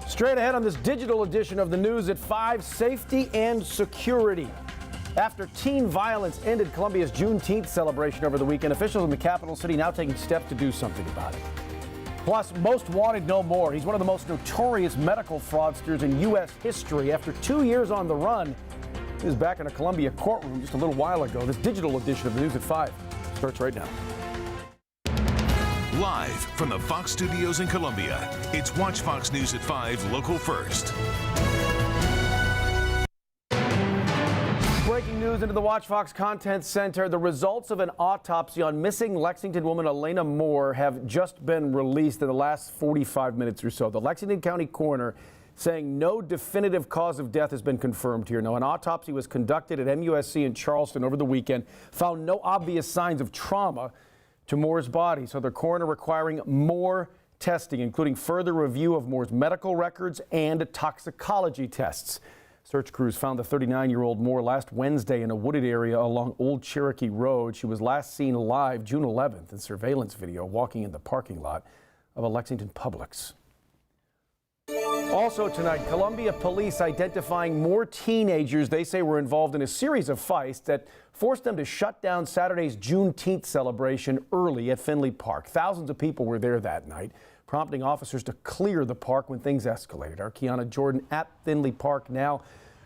Straight ahead on this digital edition of the news at 5, safety and security. After teen violence ended Columbia's Juneteenth celebration over the weekend, officials in the capital city now taking steps to do something about it. Plus, most wanted no more. He's one of the most notorious medical fraudsters in U.S. history. After 2 years on the run, he was back in a Columbia courtroom just a little while ago. This digital edition of the news at 5 starts right now. Live from the Fox studios in Columbia, it's Watch Fox News at 5, local first. Breaking news into the Watch Fox Content Center. The results of an autopsy on missing Lexington woman Elena Moore have just been released in the last 45 minutes or so. The Lexington County coroner saying no definitive cause of death has been confirmed here. Now, an autopsy was conducted at MUSC in Charleston over the weekend, found no obvious signs of trauma to Moore's body. So the coroner requiring more testing, including further review of Moore's medical records and toxicology tests. Search crews found the 39-year-old Moore last Wednesday in a wooded area along Old Cherokee Road. She was last seen live June 11th in surveillance video walking in the parking lot of a Lexington Publix. Also tonight, Columbia police identifying more teenagers they say were involved in a series of fights that forced them to shut down Saturday's Juneteenth celebration early at Finley Park. Thousands of people were there that night, prompting officers to clear the park when things escalated. Our Kiana Jordan at Finley Park now.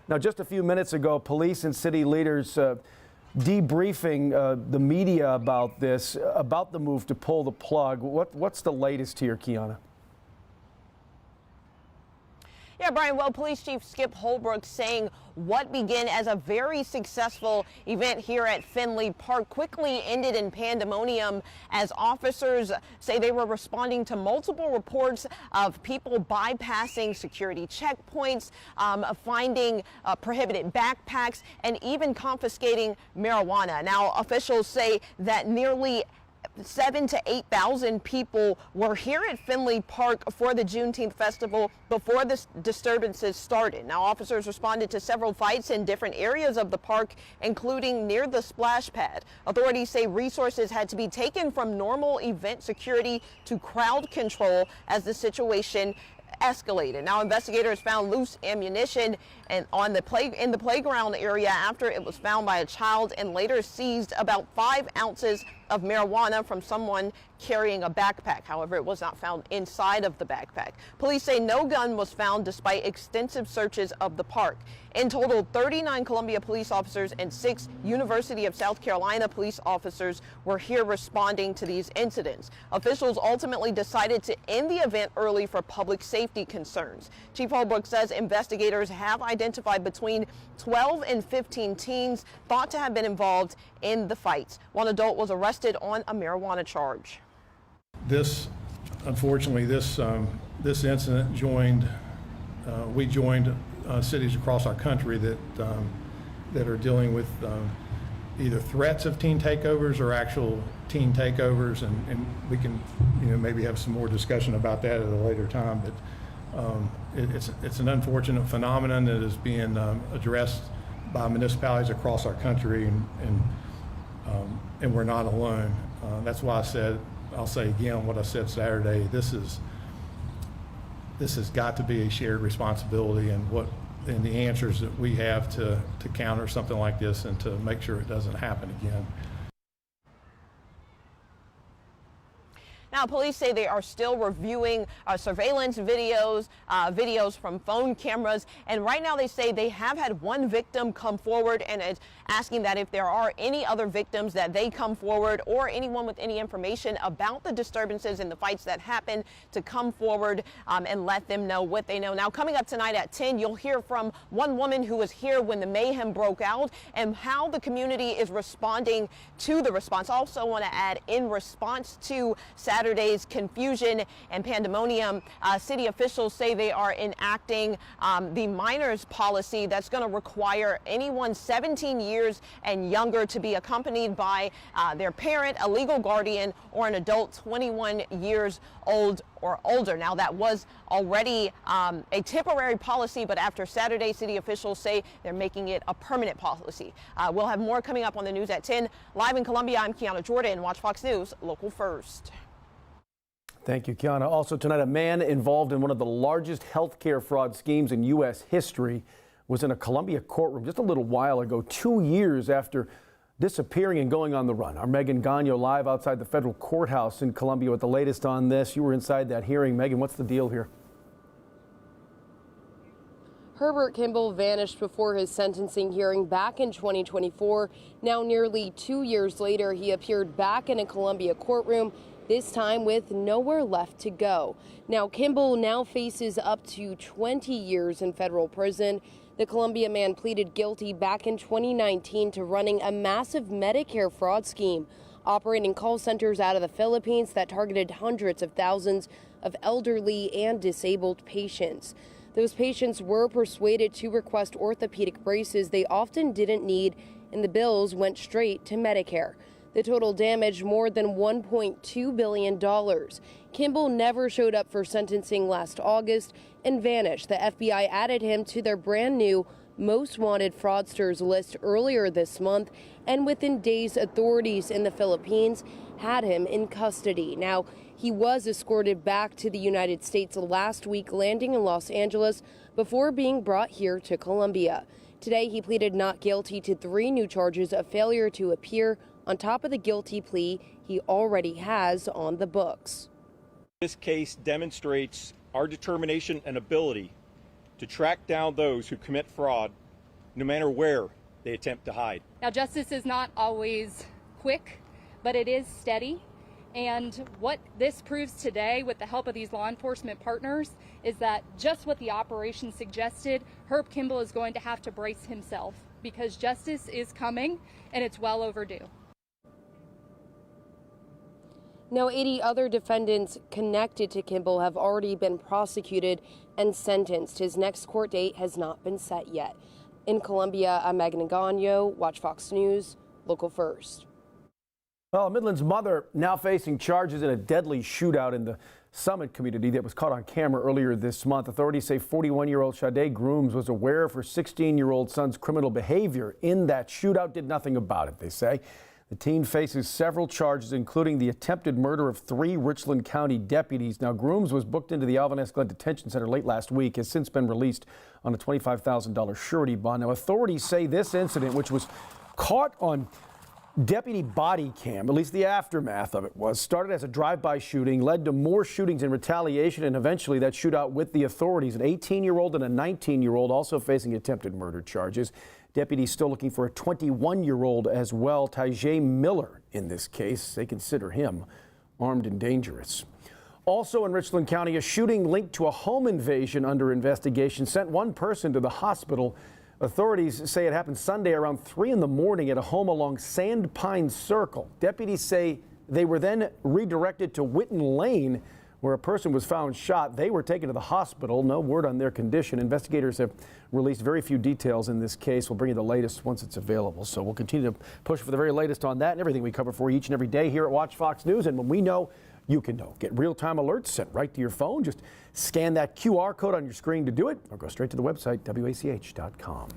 Now, just a few minutes ago, police and city leaders debriefing the media about this, about the move to pull the plug. What's the latest here, Kiana? Yeah, Brian, well, Police Chief Skip Holbrook saying what began as a very successful event here at Finley Park quickly ended in pandemonium as officers say they were responding to multiple reports of people bypassing security checkpoints, finding prohibited backpacks, and even confiscating marijuana. Now, officials say that nearly 7,000 to 8,000 people were here at Finley Park for the Juneteenth festival before the disturbances started. Now, officers responded to several fights in different areas of the park, including near the splash pad. Authorities say resources had to be taken from normal event security to crowd control as the situation escalated. Now, investigators found loose ammunition and in the playground area after it was found by a child, and later seized about 5 ounces of marijuana from someone carrying a backpack. However, it was not found inside of the backpack. Police say no gun was found despite extensive searches of the park. In total, 39 Columbia police officers and 6 University of South Carolina police officers were here responding to these incidents. Officials ultimately decided to end the event early for public safety concerns. Chief Holbrook says investigators have identified between 12 and 15 teens thought to have been involved in the fights. One adult was arrested on a marijuana charge. Unfortunately, this incident we joined cities across our country that are dealing with either threats of teen takeovers or actual teen takeovers, and we can maybe have some more discussion about that at a later time. But it's an unfortunate phenomenon that is being addressed by municipalities across our country, and we're not alone. That's why I'll say again what I said Saturday. This has got to be a shared responsibility, and the answers that we have to counter something like this and to make sure it doesn't happen again. Now, police say they are still reviewing surveillance videos, videos from phone cameras, and right now they say they have had one victim come forward and is asking that if there are any other victims that they come forward, or anyone with any information about the disturbances and the fights that happened, to come forward and let them know what they know. Now, coming up tonight at 10, you'll hear from one woman who was here when the mayhem broke out and how the community is responding to the response. Also want to add, in response to Saturday's confusion and pandemonium, city officials say they are enacting the minors policy that's going to require anyone 17 years and younger to be accompanied by their parent, a legal guardian, or an adult 21 years old or older. Now, that was already a temporary policy, but after Saturday, city officials say they're making it a permanent policy. We'll have more coming up on the news at 10. Live in Columbia, I'm Kiana Jordan. Watch Fox News, local first. Thank you, Kiana. Also tonight, a man involved in one of the largest healthcare fraud schemes in U.S. history was in a Columbia courtroom just a little while ago, 2 years after disappearing and going on the run. Our Megan Gagno live outside the federal courthouse in Columbia with the latest on this. You were inside that hearing. Megan, what's the deal here? Herbert Kimball vanished before his sentencing hearing back in 2024. Now, nearly 2 years later, he appeared back in a Columbia courtroom, this time with nowhere left to go. Now, Kimball now faces up to 20 years in federal prison. The Columbia man pleaded guilty back in 2019 to running a massive Medicare fraud scheme, operating call centers out of the Philippines that targeted hundreds of thousands of elderly and disabled patients. Those patients were persuaded to request orthopedic braces they often didn't need, and the bills went straight to Medicare. The total damage more than $1.2 billion. Kimball never showed up for sentencing last August and vanished. The FBI added him to their brand new most wanted fraudsters list earlier this month, and within days, authorities in the Philippines had him in custody. Now, he was escorted back to the United States last week, landing in Los Angeles before being brought here to Columbia. Today, he pleaded not guilty to 3 new charges of failure to appear, on top of the guilty plea he already has on the books. This case demonstrates our determination and ability to track down those who commit fraud, no matter where they attempt to hide. Now, justice is not always quick, but it is steady. And what this proves today, with the help of these law enforcement partners, is that just what the operation suggested, Herb Kimball is going to have to brace himself, because justice is coming and it's well overdue. Now, 80 other defendants connected to Kimball have already been prosecuted and sentenced. His next court date has not been set yet. In Columbia, I'm Megan Gagno, Watch Fox News, Local First. Well, a Midland's mother now facing charges in a deadly shootout in the Summit community that was caught on camera earlier this month. Authorities say 41-year-old Sade Grooms was aware of her 16-year-old son's criminal behavior in that shootout, did nothing about it, they say. The teen faces several charges, including the attempted murder of 3 Richland County deputies. Now, Grooms was booked into the Alvin S. Glenn Detention Center late last week, has since been released on a $25,000 surety bond. Now, authorities say this incident, which was caught on deputy body cam, at least the aftermath of it was, started as a drive-by shooting, led to more shootings in retaliation, and eventually that shootout with the authorities. An 18-year-old and a 19-year-old also facing attempted murder charges. Deputies still looking for a 21-year-old as well, Tajay Miller, in this case. They consider him armed and dangerous. Also in Richland County, a shooting linked to a home invasion under investigation sent one person to the hospital. Authorities say it happened Sunday around 3 in the morning at a home along Sandpine Circle. Deputies say they were then redirected to Witten Lane, where a person was found shot. They were taken to the hospital. No word on their condition. Investigators have released very few details in this case. We'll bring you the latest once it's available. So we'll continue to push for the very latest on that and everything we cover for you each and every day here at Watch Fox News. And when we know, you can know. Get real-time alerts sent right to your phone. Just scan that QR code on your screen to do it, or go straight to the website, WACH.com.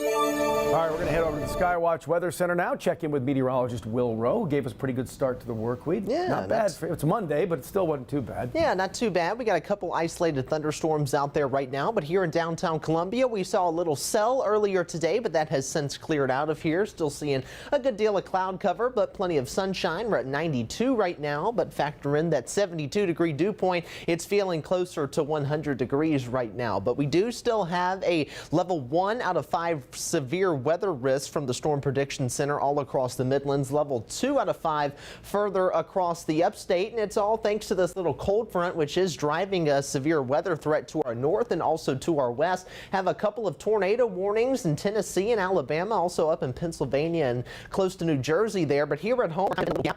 All right, we're going to head over to the Skywatch Weather Center now. Check in with meteorologist Will Rowe. Gave us a pretty good start to the work week. Yeah, not bad. It's Monday, but it still wasn't too bad. Yeah, not too bad. We got a couple isolated thunderstorms out there right now, but here in downtown Columbia, we saw a little cell earlier today, but that has since cleared out of here. Still seeing a good deal of cloud cover, but plenty of sunshine. We're at 92 right now, but factor in that 72-degree dew point. It's feeling closer to 100 degrees right now, but we do still have a level 1 out of 5 severe weather risk from the Storm Prediction Center all across the Midlands, level 2 out of 5 further across the upstate, and it's all thanks to this little cold front, which is driving a severe weather threat to our north and also to our west. Have a couple of tornado warnings in Tennessee and Alabama, also up in Pennsylvania and close to New Jersey there, but here at home,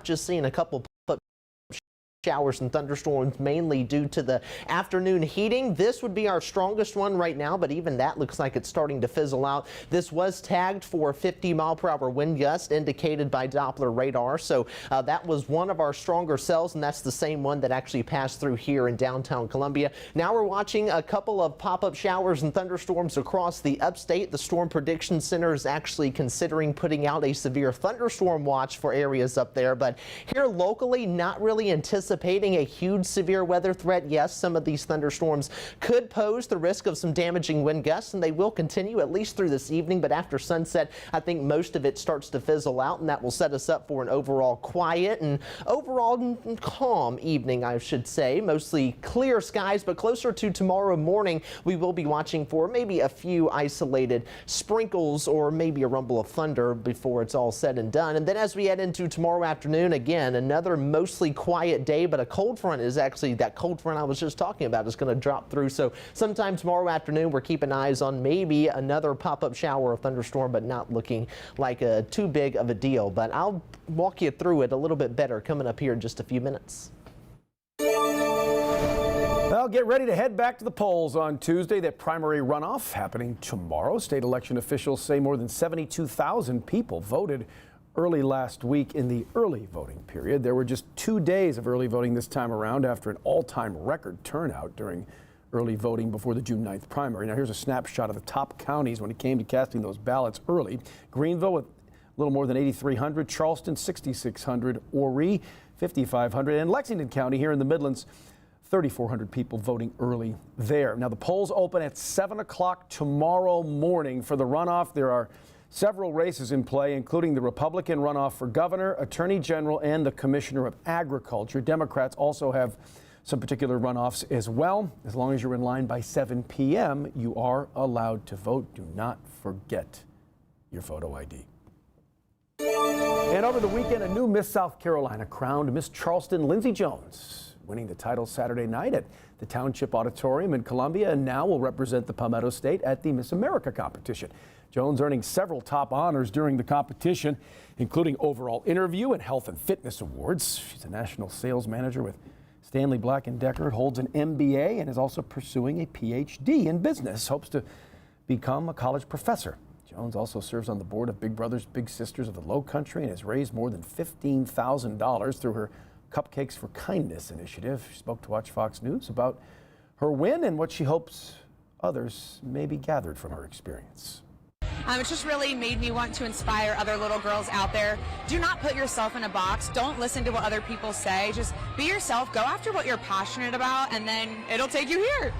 just seeing a couple showers and thunderstorms, mainly due to the afternoon heating. This would be our strongest one right now, but even that looks like it's starting to fizzle out. This was tagged for 50-mile-per-hour wind gust indicated by Doppler radar, so that was one of our stronger cells, and that's the same one that actually passed through here in downtown Columbia. Now we're watching a couple of pop-up showers and thunderstorms across the upstate. The Storm Prediction Center is actually considering putting out a severe thunderstorm watch for areas up there, but here locally, not really anticipating anticipating a huge severe weather threat. Yes, some of these thunderstorms could pose the risk of some damaging wind gusts, and they will continue at least through this evening. But after sunset, I think most of it starts to fizzle out, and that will set us up for an overall quiet and overall calm evening, I should say. Mostly clear skies, but closer to tomorrow morning, we will be watching for maybe a few isolated sprinkles or maybe a rumble of thunder before it's all said and done. And then as we head into tomorrow afternoon, again, another mostly quiet day, but a cold front is actually, that cold front I was just talking about is going to drop through. So sometime tomorrow afternoon, we're keeping eyes on maybe another pop-up shower or thunderstorm, but not looking like too big of a deal. But I'll walk you through it a little bit better coming up here in just a few minutes. Well, get ready to head back to the polls on Tuesday. That primary runoff happening tomorrow. State election officials say more than 72,000 people voted early last week in the early voting period. There were just 2 days of early voting this time around after an all-time record turnout during early voting before the June 9th primary. Now here's a snapshot of the top counties when it came to casting those ballots early. Greenville with a little more than 8,300, Charleston 6,600, Horry 5,500, and Lexington County here in the Midlands 3,400 people voting early there. Now the polls open at 7 o'clock tomorrow morning for the runoff. There are several races in play, including the Republican runoff for governor, attorney general, and the commissioner of agriculture. Democrats also have some particular runoffs as well. As long as you're in line by 7 p.m., you are allowed to vote. Do not forget your photo ID. And over the weekend, a new Miss South Carolina crowned Miss Charleston Lindsey Jones, winning the title Saturday night at the Township Auditorium in Columbia, and now will represent the Palmetto State at the Miss America competition. Jones earning several top honors during the competition, including overall interview and health and fitness awards. She's a national sales manager with Stanley Black & Decker, holds an MBA and is also pursuing a PhD in business, hopes to become a college professor. Jones also serves on the board of Big Brothers Big Sisters of the Low Country and has raised more than $15,000 through her Cupcakes for Kindness initiative. She spoke to Watch Fox News about her win and what she hopes others may be gathered from her experience. It's just really made me want to inspire other little girls out there. Do not put yourself in a box. Don't listen to what other people say. Just be yourself. Go after what you're passionate about, and then it'll take you here.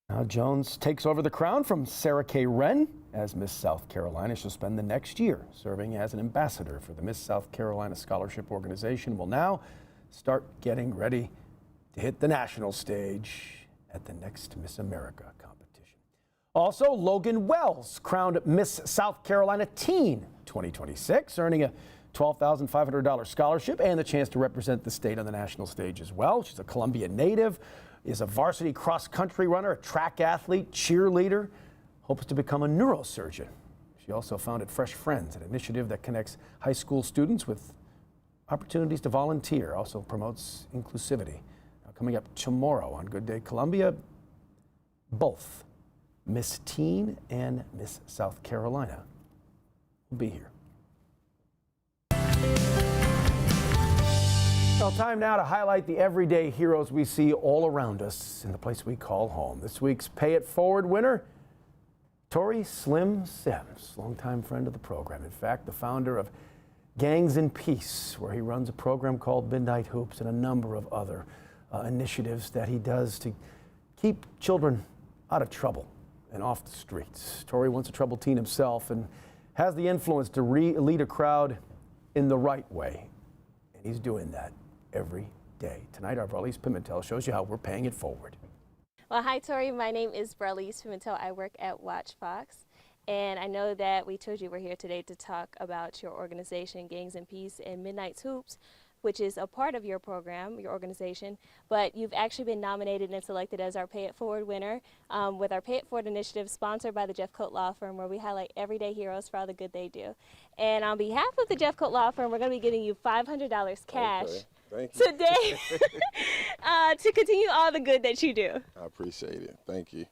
Now Jones takes over the crown from Sarah K. Wren as Miss South Carolina. She'll spend the next year serving as an ambassador for the Miss South Carolina Scholarship Organization. Will now start getting ready to hit the national stage at the next Miss America competition. Also, Logan Wells crowned Miss South Carolina Teen 2026, earning a $12,500 scholarship and the chance to represent the state on the national stage as well. She's a Columbia native, is a varsity cross-country runner, a track athlete, cheerleader, hopes to become a neurosurgeon. She also founded Fresh Friends, an initiative that connects high school students with opportunities to volunteer, also promotes inclusivity. Now, coming up tomorrow on Good Day Columbia, both Miss Teen and Miss South Carolina will be here. Well, time now to highlight the everyday heroes we see all around us in the place we call home. This week's Pay It Forward winner, Tori Slim Sims, longtime friend of the program. In fact, the founder of Gangs in Peace, where he runs a program called Midnight Hoops and a number of other initiatives that he does to keep children out of trouble and off the streets. Tori once a troubled teen himself and has the influence to lead a crowd in the right way. And he's doing that every day. Tonight, our Bralise Pimentel shows you how we're paying it forward. Well, hi, Tori. My name is Bralise Pimentel. I work at Watch Fox. And I know that we told you we're here today to talk about your organization, Gangs in Peace and Midnight Hoops, which is a part of your program, your organization, but you've actually been nominated and selected as our Pay It Forward winner with our Pay It Forward initiative sponsored by the Jeff Coat Law Firm, where we highlight everyday heroes for all the good they do. And on behalf of the Jeff Coat Law Firm, we're going to be giving you $500 cash today to continue all the good that you do. I appreciate it. Thank you.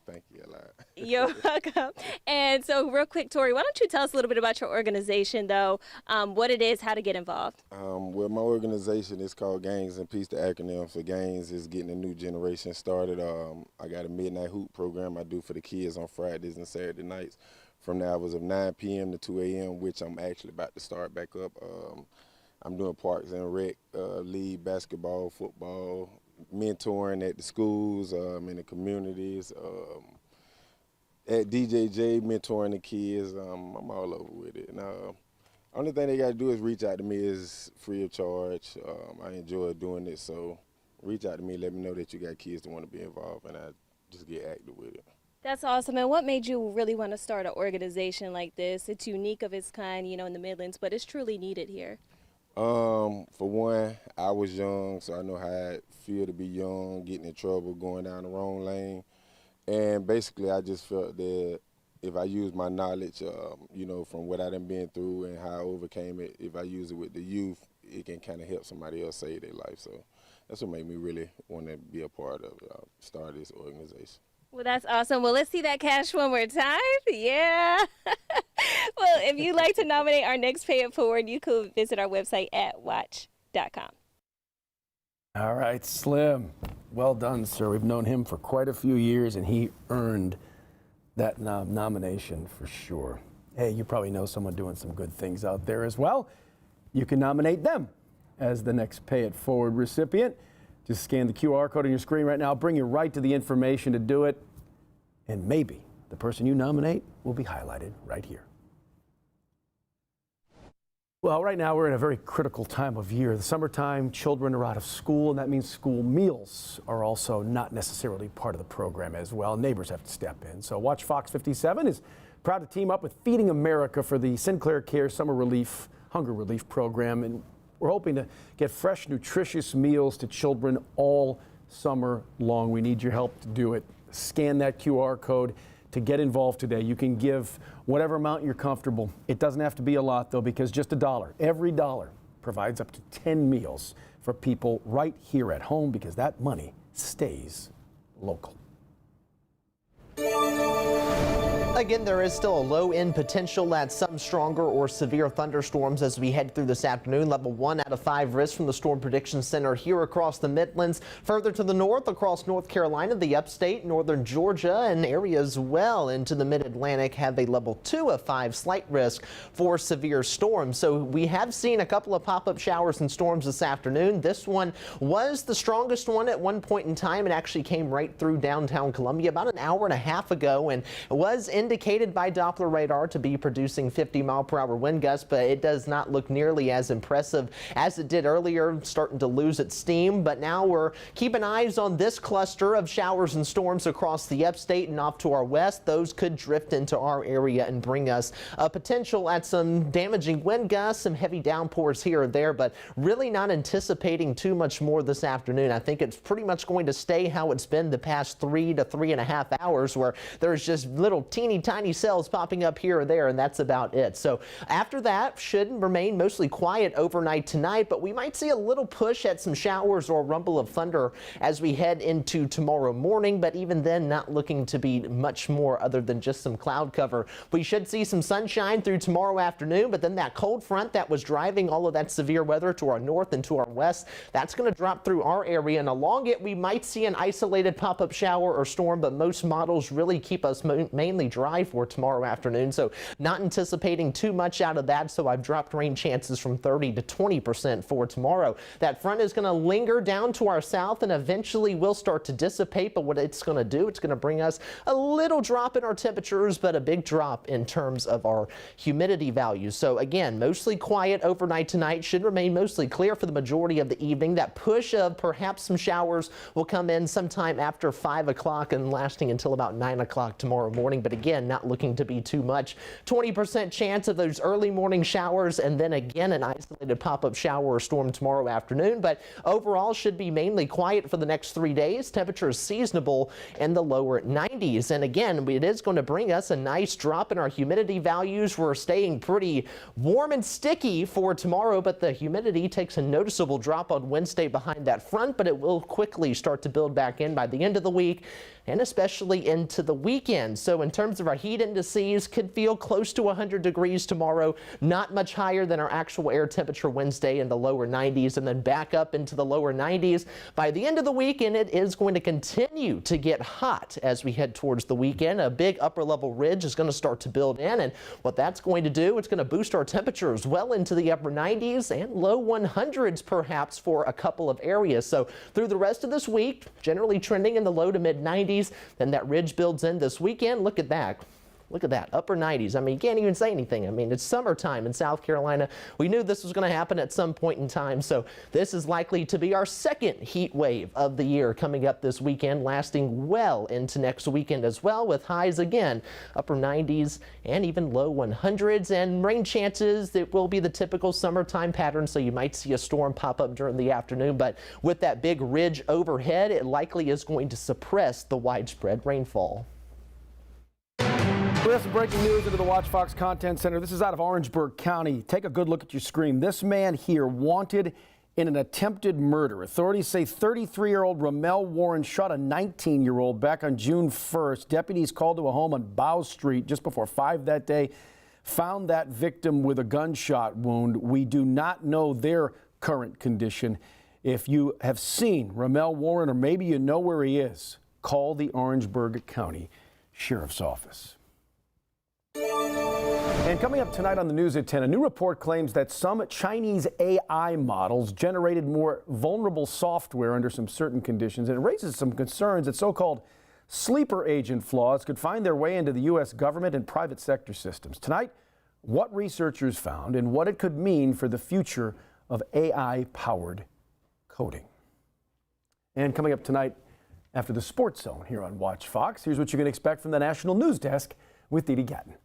Thank you a lot. You're welcome. And so real quick, Tori, why don't you tell us a little bit about your organization, though, what it is, how to get involved? Well, my organization is called Gangs in Peace. The acronym for Gangs is getting a new generation started. I got a midnight hoop program I do for the kids on Fridays and Saturday nights from the hours of 9 p.m. to 2 a.m., which I'm actually about to start back up. I'm doing Parks and Rec, league basketball, football, mentoring at the schools, in the communities. At DJJ, mentoring the kids. I'm all over with it. And, only thing they got to do is reach out to me. Is free of charge. I enjoy doing it, so reach out to me. Let me know that you got kids that want to be involved, and I just get active with it. That's awesome. And what made you really want to start an organization like this? It's unique of its kind, in the Midlands, but it's truly needed here. For one, I was young, so I know how it feel to be young, getting in trouble, going down the wrong lane. And basically, I just felt that if I use my knowledge, from what I done been through and how I overcame it, if I use it with the youth, it can kind of help somebody else save their life. So that's what made me really want to be a part of it. Start this organization. Well, that's awesome. Well, let's see that cash one more time. Yeah. Well, if you'd like to nominate our next Pay It Forward, you could visit our website at watch.com. All right, Slim. Well done, sir. We've known him for quite a few years, and he earned that nomination for sure. Hey, you probably know someone doing some good things out there as well. You can nominate them as the next Pay It Forward recipient. Just scan the QR code on your screen right now. I'll bring you right to the information to do it. And maybe the person you nominate will be highlighted right here. Well, right now we're in a very critical time of year. The summertime, children are out of school, and that means school meals are also not necessarily part of the program as well. Neighbors have to step in. So Watch Fox 57 is proud to team up with Feeding America for the Sinclair Care Hunger Relief Program. And we're hoping to get fresh, nutritious meals to children all summer long. We need your help to do it. Scan that QR code to get involved today. You can give whatever amount you're comfortable. It doesn't have to be a lot, though, because just $1, every dollar provides up to 10 meals for people right here at home, because that money stays local. Again, there is still a low end potential at some stronger or severe thunderstorms as we head through this afternoon. Level 1 out of 5 risk from the Storm Prediction Center here across the Midlands. Further to the north, across North Carolina, the upstate, northern Georgia, and areas well into the mid-Atlantic have a level 2 of 5 slight risk for severe storms. So we have seen a couple of pop-up showers and storms this afternoon. This one was the strongest one at one point in time. It actually came right through downtown Columbia about an hour and a half ago, and it was indicated by Doppler radar to be producing 50-mile-per-hour wind gusts, but it does not look nearly as impressive as it did earlier, starting to lose its steam. But now we're keeping eyes on this cluster of showers and storms across the upstate and off to our west. Those could drift into our area and bring us a potential at some damaging wind gusts, some heavy downpours here or there, but really not anticipating too much more this afternoon. I think it's pretty much going to stay how it's been the past 3 to 3.5 hours, where there's just little teeny tiny cells popping up here or there, and that's about it. So after that, should remain mostly quiet overnight tonight, but we might see a little push at some showers or rumble of thunder as we head into tomorrow morning, but even then not looking to be much more other than just some cloud cover. We should see some sunshine through tomorrow afternoon, but then that cold front that was driving all of that severe weather to our north and to our west, that's going to drop through our area, and along it we might see an isolated pop-up shower or storm, but most models really keep us mainly dry for tomorrow afternoon, so not anticipating too much out of that. So I've dropped rain chances from 30 to 20% for tomorrow. That front is going to linger down to our south and eventually will start to dissipate, but what it's going to do, it's going to bring us a little drop in our temperatures, but a big drop in terms of our humidity values. So again, mostly quiet overnight tonight, should remain mostly clear for the majority of the evening. That push of perhaps some showers will come in sometime after 5 o'clock and lasting until about 9 o'clock tomorrow morning, but again, not looking to be too much. 20% chance of those early morning showers, and then again an isolated pop-up shower or storm tomorrow afternoon, but overall should be mainly quiet for the next 3 days. Temperatures seasonable in the lower 90s, and again, it is going to bring us a nice drop in our humidity values. We're staying pretty warm and sticky for tomorrow, but the humidity takes a noticeable drop on Wednesday behind that front, but it will quickly start to build back in by the end of the week and especially into the weekend. So in terms of of our heat indices could feel close to 100 degrees tomorrow, not much higher than our actual air temperature Wednesday in the lower 90s, and then back up into the lower 90s by the end of the week. And it is going to continue to get hot as we head towards the weekend. A big upper level ridge is going to start to build in, and what that's going to do, it's going to boost our temperatures well into the upper 90s and low 100s perhaps for a couple of areas. So through the rest of this week, generally trending in the low to mid 90s. Then that ridge builds in this weekend. Look at that. Look at that, upper 90s. I mean, you can't even say anything. I mean, it's summertime in South Carolina. We knew this was going to happen at some point in time. So this is likely to be our second heat wave of the year coming up this weekend, lasting well into next weekend as well, with highs again, upper 90s and even low 100s. And rain chances, it will be the typical summertime pattern. So you might see a storm pop up during the afternoon. But with that big ridge overhead, it likely is going to suppress the widespread rainfall. We have some breaking news into the Watch Fox Content Center. This is out of Orangeburg County. Take a good look at your screen. This man here wanted in an attempted murder. Authorities say 33-year-old Ramel Warren shot a 19-year-old back on June 1st. Deputies called to a home on Bow Street just before 5 that day, found that victim with a gunshot wound. We do not know their current condition. If you have seen Ramel Warren, or maybe you know where he is, call the Orangeburg County Sheriff's Office. And coming up tonight on the news at 10, a new report claims that some Chinese AI models generated more vulnerable software under some certain conditions. And it raises some concerns that so-called sleeper agent flaws could find their way into the U.S. government and private sector systems. Tonight, what researchers found and what it could mean for the future of AI-powered coding. And coming up tonight after the Sports Zone here on Watch Fox, here's what you can expect from the National News Desk with Dee Dee Gatton.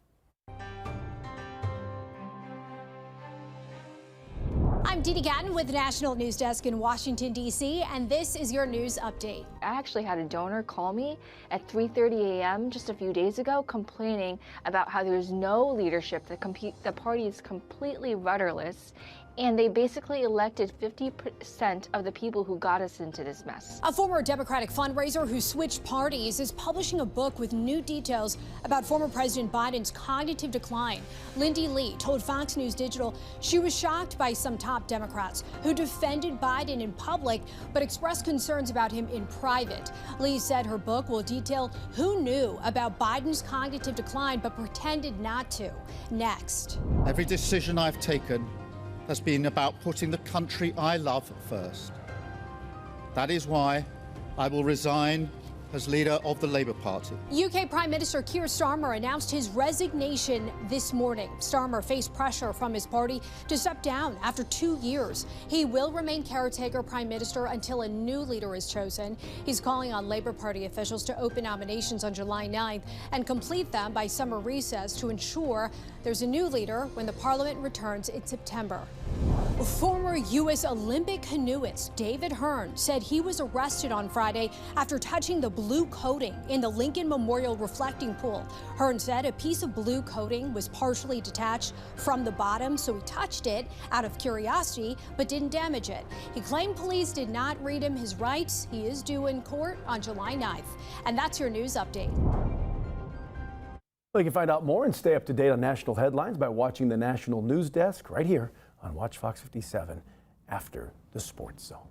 I'm Dee Dee Gatton with the National News Desk in Washington, D.C., and this is your news update. I actually had a donor call me at 3:30 a.m. just a few days ago complaining about how there's no leadership, the party is completely rudderless, and they basically elected 50% of the people who got us into this mess. A former Democratic fundraiser who switched parties is publishing a book with new details about former President Biden's cognitive decline. Lindy Lee told Fox News Digital she was shocked by some top Democrats who defended Biden in public but expressed concerns about him in private. Lee said her book will detail who knew about Biden's cognitive decline but pretended not to. Next. Every decision I've taken has been about putting the country I love first. That is why I will resign as leader of the Labour Party. UK Prime Minister Keir Starmer announced his resignation this morning. Starmer faced pressure from his party to step down after 2 years. He will remain caretaker prime minister until a new leader is chosen. He's calling on Labour Party officials to open nominations on July 9th and complete them by summer recess to ensure there's a new leader when the parliament returns in September. Former U.S. Olympic canoeist David Hearn said he was arrested on Friday after touching the blue coating in the Lincoln Memorial reflecting pool. Hearn said a piece of blue coating was partially detached from the bottom, so he touched it out of curiosity but didn't damage it. He claimed police did not read him his rights. He is due in court on July 9th. And that's your news update. Well, you can find out more and stay up to date on national headlines by watching the National News Desk right here on Watch Fox 57 after the Sports Zone.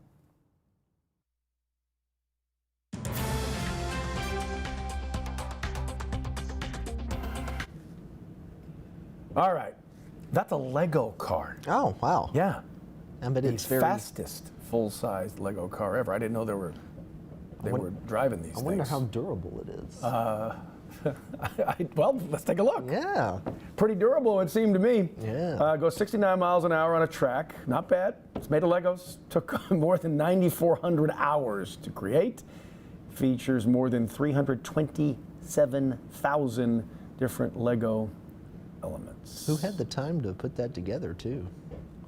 All right, that's a Lego car. Oh, wow. Yeah. And but it's the fastest full-sized Lego car ever. I didn't know they were driving these things. I wonder how durable it is. Well, let's take a look. Yeah. Pretty durable, it seemed to me. Yeah. Goes 69 miles an hour on a track. Not bad. It's made of Legos. Took more than 9,400 hours to create. Features more than 327,000 different Lego elements. Who had the time to put that together, too?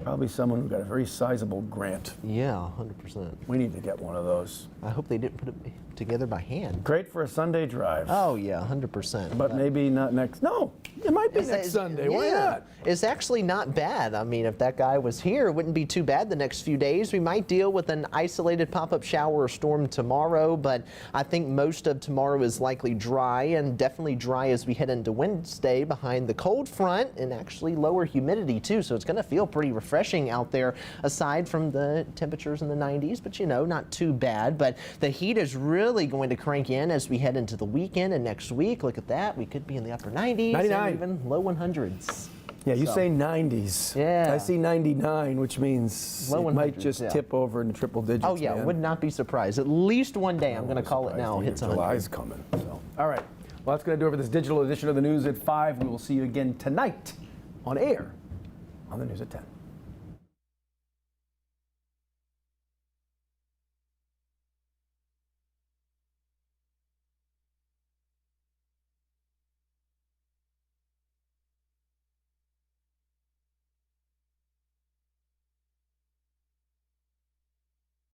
Probably someone who got a very sizable grant. Yeah, 100%. We need to get one of those. I hope they didn't put it together by hand. Great for a Sunday drive. Oh, yeah, 100%. But maybe not next. No, it might be next Sunday. Why not? It's actually not bad. I mean, if that guy was here, it wouldn't be too bad the next few days. We might deal with an isolated pop-up shower or storm tomorrow, but I think most of tomorrow is likely dry, and definitely dry as we head into Wednesday behind the cold front and actually lower humidity too. So it's going to feel pretty refreshing out there aside from the temperatures in the 90s, but you know, not too bad. But the heat is really going to crank in as we head into the weekend and next week. Look at that. We could be in the upper 90s 99. and even low 100s. Yeah, you say 90s. Yeah. I see 99, which means Low it might 100s, just yeah. tip over into triple digits. Oh yeah, man. would not be surprised. At least one day, I'm going to call it now, hits 100. July's coming. So. All right. Well, that's going to do it for this digital edition of the news at 5. We will see you again tonight on air on the news at 10.